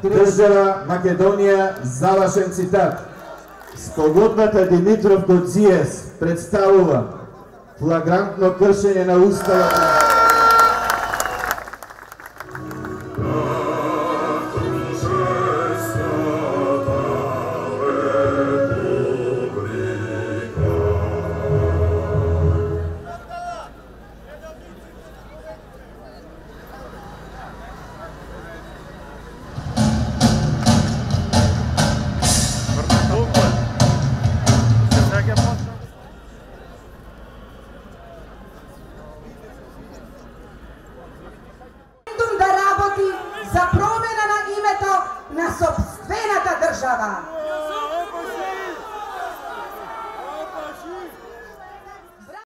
Држава Македонија, завршен цитат. Спогодбата Димитров-Гоцијес представува флагрантно кршење на уставот. За промена на името на собствената држава.